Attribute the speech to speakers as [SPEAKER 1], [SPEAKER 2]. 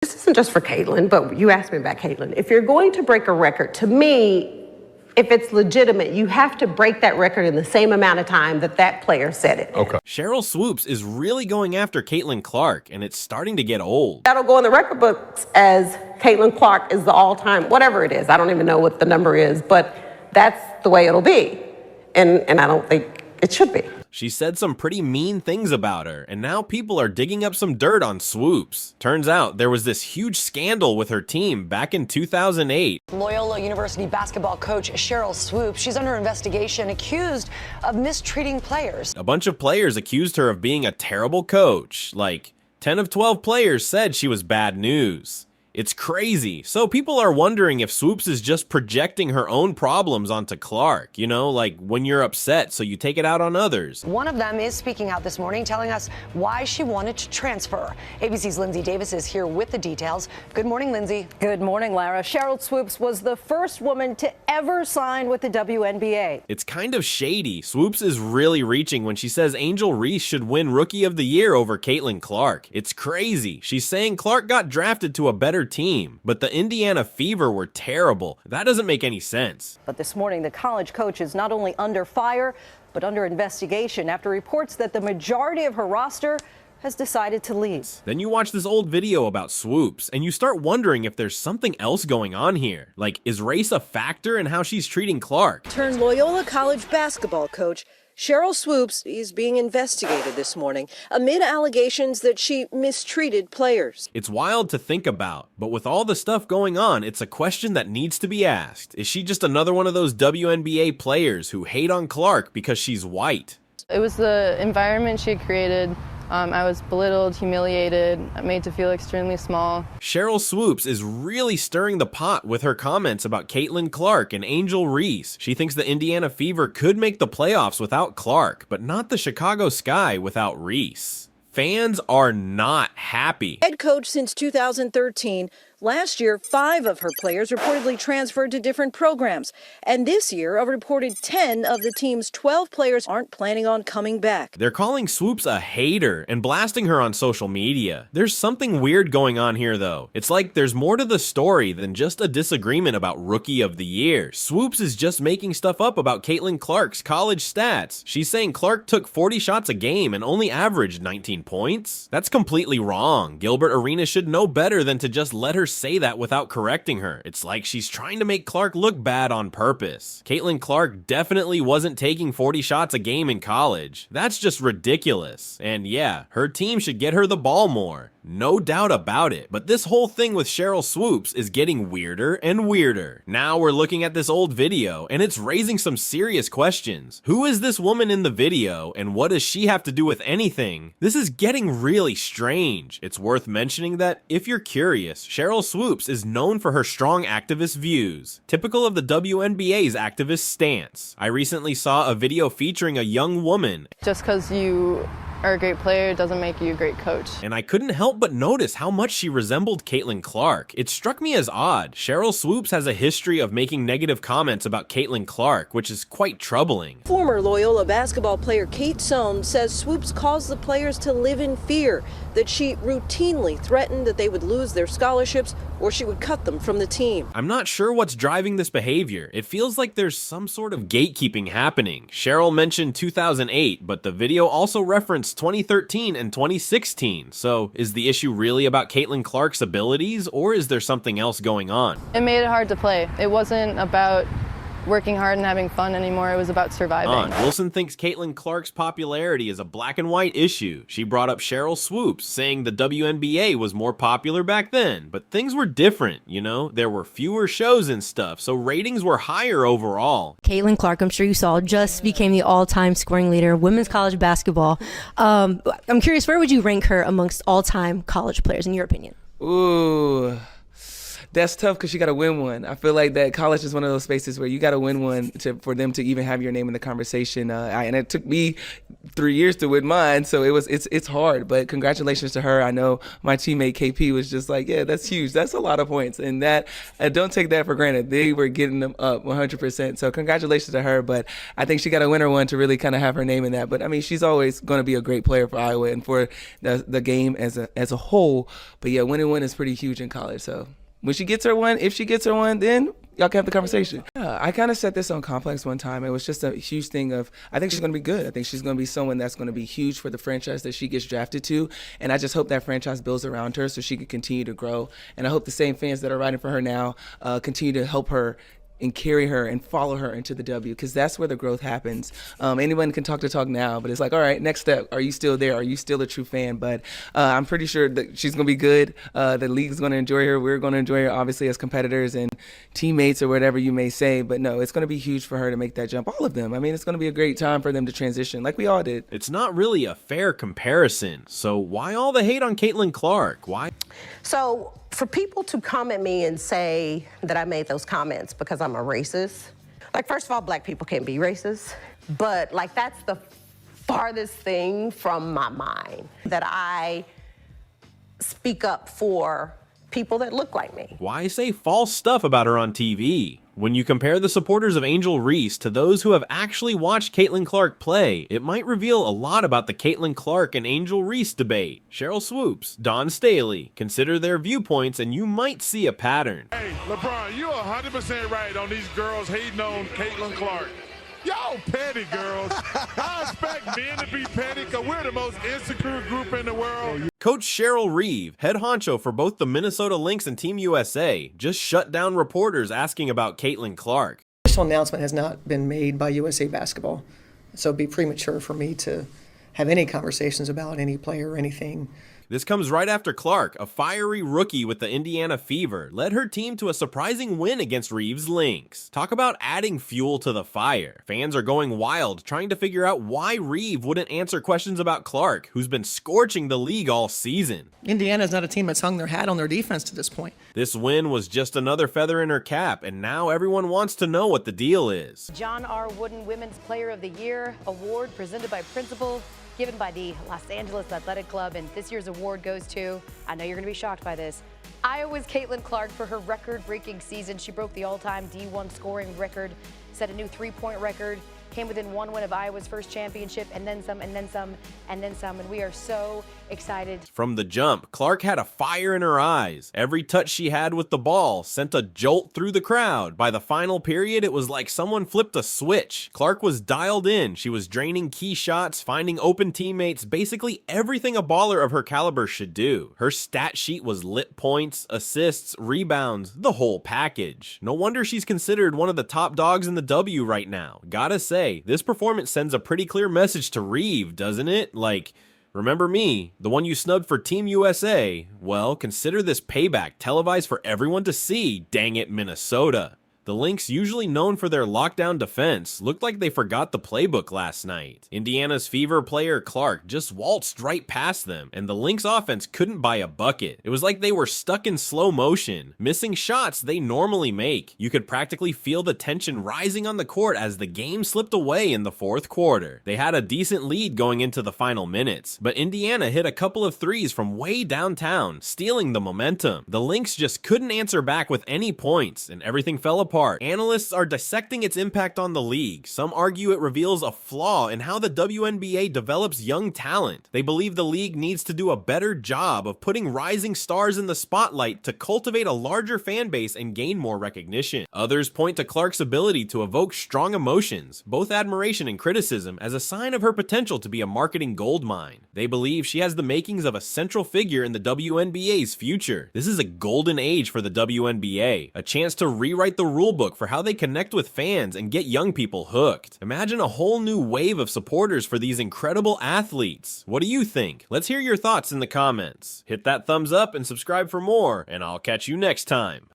[SPEAKER 1] This isn't just for Caitlin, but you asked me about Caitlin. If you're going to break a record, to me, if it's legitimate, you have to break that record in the same amount of time that that player set it.
[SPEAKER 2] Okay.
[SPEAKER 3] Sheryl Swoopes is really going after Caitlin Clark, and it's starting to get old.
[SPEAKER 1] That'll go in the record books as Caitlin Clark is the all-time, whatever it is. I don't even know what the number is, but that's the way it'll be. And I don't think it should be.
[SPEAKER 3] She said some pretty mean things about her, and now people are digging up some dirt on Swoopes. Turns out there was this huge scandal with her team back in 2008.
[SPEAKER 4] Loyola University basketball coach Sheryl Swoopes, she's under investigation, accused of mistreating players.
[SPEAKER 3] A bunch of players accused her of being a terrible coach. Like, 10 of 12 players said she was bad news. It's crazy. So people are wondering if Swoopes is just projecting her own problems onto Clark. You know, like when you're upset, so you take it out on others.
[SPEAKER 4] One of them is speaking out this morning, telling us why she wanted to transfer. ABC's Lindsay Davis is here with the details. Good morning, Lindsay.
[SPEAKER 5] Good morning, Lara. Sheryl Swoopes was the first woman to ever sign with the WNBA.
[SPEAKER 3] It's kind of shady. Swoopes is really reaching when she says Angel Reese should win Rookie of the Year over Caitlin Clark. It's crazy. She's saying Clark got drafted to a better team, but the Indiana Fever were terrible. That doesn't make any sense.
[SPEAKER 5] But this morning, the college coach is not only under fire, but under investigation after reports that the majority of her roster has decided to leave.
[SPEAKER 3] Then you watch this old video about Swoopes, and you start wondering if there's something else going on here. Like, is race a factor in how she's treating Clark?
[SPEAKER 6] Turned Loyola College basketball coach Sheryl Swoopes is being investigated this morning amid allegations that she mistreated players.
[SPEAKER 3] It's wild to think about, but with all the stuff going on, it's a question that needs to be asked. Is she just another one of those WNBA players who hate on Clark because she's white?
[SPEAKER 7] It was the environment she created. I was belittled, humiliated, made to feel extremely small.
[SPEAKER 3] Sheryl Swoopes is really stirring the pot with her comments about Caitlin Clark and Angel Reese. She thinks the Indiana Fever could make the playoffs without Clark, but not the Chicago Sky without Reese. Fans are not happy.
[SPEAKER 6] Head coach since 2013. Last year, 5 of her players reportedly transferred to different programs. And this year, a reported 10 of the team's 12 players aren't planning on coming back.
[SPEAKER 3] They're calling Swoopes a hater and blasting her on social media. There's something weird going on here, though. It's like there's more to the story than just a disagreement about Rookie of the Year. Swoopes is just making stuff up about Caitlin Clark's college stats. She's saying Clark took 40 shots a game and only averaged 19 points. That's completely wrong. Gilbert Arenas should know better than to just let her say that without correcting her. It's like she's trying to make Clark look bad on purpose. Caitlin Clark definitely wasn't taking 40 shots a game in college. That's just ridiculous. And yeah, her team should get her the ball more. No doubt about it. But this whole thing with Sheryl Swoopes is getting weirder and weirder. Now we're looking at this old video, and it's raising some serious questions. Who is this woman in the video, and what does she have to do with anything? This is getting really strange. It's worth mentioning that, if you're curious, Sheryl Swoopes is known for her strong activist views, typical of the WNBA's activist stance. I recently saw a video featuring a young woman.
[SPEAKER 7] Just because you are a great player doesn't make you a great coach.
[SPEAKER 3] And I couldn't help but notice how much she resembled Caitlin Clark. It struck me as odd. Sheryl Swoopes has a history of making negative comments about Caitlin Clark, which is quite troubling.
[SPEAKER 6] Former Loyola basketball player Kate Sohn says Swoopes caused the players to live in fear, that she routinely threatened that they would lose their scholarships or she would cut them from the team.
[SPEAKER 3] I'm not sure what's driving this behavior. It feels like there's some sort of gatekeeping happening. Sheryl mentioned 2008, but the video also referenced 2013 and 2016. So is the issue really about Caitlin Clark's abilities, or is there something else going on?
[SPEAKER 7] It made it hard to play. It wasn't about working hard and having fun anymore. It was about surviving.
[SPEAKER 3] Wilson thinks Caitlin Clark's popularity is a black and white issue. She brought up Sheryl Swoopes, saying the WNBA was more popular back then, but things were different, you know? There were fewer shows and stuff, so ratings were higher overall.
[SPEAKER 8] Caitlin Clark, I'm sure you saw, just became the all-time scoring leader in women's college basketball. I'm curious, where would you rank her amongst all-time college players, in your opinion?
[SPEAKER 9] Ooh.
[SPEAKER 2] That's tough because you got to win one. I feel like that college is one of those spaces where you got to win one for them to even have your name in the conversation. And it took me 3 years to win mine, so it's hard. But congratulations to her. I know my teammate KP was just like, yeah, that's huge. That's a lot of points, and that don't take that for granted. They were getting them up 100%. So congratulations to her. But I think she got to win her one to really kind of have her name in that. But I mean, she's always going to be a great player for Iowa and for the game as a whole. But yeah, winning one is pretty huge in college. So when she gets her one, if she gets her one, then y'all can have the conversation. I kind of said this on Complex one time. It was just a huge thing of, I think she's going to be good. I think she's going to be someone that's going to be huge for the franchise that she gets drafted to. And I just hope that franchise builds around her so she can continue to grow. And I hope the same fans that are writing for her now continue to help her and carry her and follow her into the W, because that's where the growth happens. Anyone can talk the talk now, but it's like, all right, next step. Are you still there? Are you still a true fan? But I'm pretty sure that she's going to be good. The league's going to enjoy her. We're going to enjoy her, obviously, as competitors and teammates or whatever you may say. But no, it's going to be huge for her to make that jump. All of them. I mean, it's going to be a great time for them to transition like we all did.
[SPEAKER 3] It's not really a fair comparison. So why all the hate on Caitlin Clark? Why?
[SPEAKER 1] So for people to come at me and say that I made those comments because I'm a racist, like, first of all, black people can't be racist, but like, that's the farthest thing from my mind, that I speak up for people that look like me.
[SPEAKER 3] Why say false stuff about her on TV? When you compare the supporters of Angel Reese to those who have actually watched Caitlin Clark play, it might reveal a lot about the Caitlin Clark and Angel Reese debate. Sheryl Swoopes, Dawn Staley, consider their viewpoints and you might see a pattern.
[SPEAKER 9] Hey, LeBron, you're 100% right on these girls hating on Caitlin Clark. Y'all petty, girls. I expect men to be petty because we're the most insecure group in the world.
[SPEAKER 3] Coach Sheryl Reeve, head honcho for both the Minnesota Lynx and Team USA, just shut down reporters asking about Caitlin Clark.
[SPEAKER 10] Official announcement has not been made by USA Basketball, so it'd be premature for me to have any conversations about any player or anything.
[SPEAKER 3] This comes right after Clark, a fiery rookie with the Indiana Fever, led her team to a surprising win against Reeves' Lynx. Talk about adding fuel to the fire. Fans are going wild, trying to figure out why Reeve wouldn't answer questions about Clark, who's been scorching the league all season.
[SPEAKER 10] Indiana's not a team that's hung their hat on their defense to this point.
[SPEAKER 3] This win was just another feather in her cap, and now everyone wants to know what the deal is.
[SPEAKER 11] John R. Wooden Women's Player of the Year award presented by Principal, given by the Los Angeles Athletic Club, and this year's award goes to, I know you're going to be shocked by this, Iowa's Caitlin Clark for her record-breaking season. She broke the all-time D1 scoring record, set a new three-point record, came within one win of Iowa's first championship, and then some, and then some, and then some, and we are so excited.
[SPEAKER 3] From the jump, Clark had a fire in her eyes. Every touch she had with the ball sent a jolt through the crowd. By the final period, it was like someone flipped a switch. Clark was dialed in. She was draining key shots, finding open teammates, basically everything a baller of her caliber should do. Her stat sheet was lit points, assists, rebounds, the whole package. No wonder she's considered one of the top dogs in the W right now. Gotta say, this performance sends a pretty clear message to Reeve, doesn't it? Like, remember me, the one you snubbed for Team USA? Well, consider this payback televised for everyone to see, dang it, Minnesota. The Lynx, usually known for their lockdown defense, looked like they forgot the playbook last night. Indiana's Fever player Clark just waltzed right past them, and the Lynx offense couldn't buy a bucket. It was like they were stuck in slow motion, missing shots they normally make. You could practically feel the tension rising on the court as the game slipped away in the fourth quarter. They had a decent lead going into the final minutes, but Indiana hit a couple of threes from way downtown, stealing the momentum. The Lynx just couldn't answer back with any points, and everything fell apart. Analysts are dissecting its impact on the league. Some argue it reveals a flaw in how the WNBA develops young talent. They believe the league needs to do a better job of putting rising stars in the spotlight to cultivate a larger fan base and gain more recognition. Others point to Clark's ability to evoke strong emotions, both admiration and criticism, as a sign of her potential to be a marketing goldmine. They believe she has the makings of a central figure in the WNBA's future. This is a golden age for the WNBA, a chance to rewrite the rulebook for how they connect with fans and get young people hooked. Imagine a whole new wave of supporters for these incredible athletes. What do you think? Let's hear your thoughts in the comments. Hit that thumbs up and subscribe for more, and I'll catch you next time.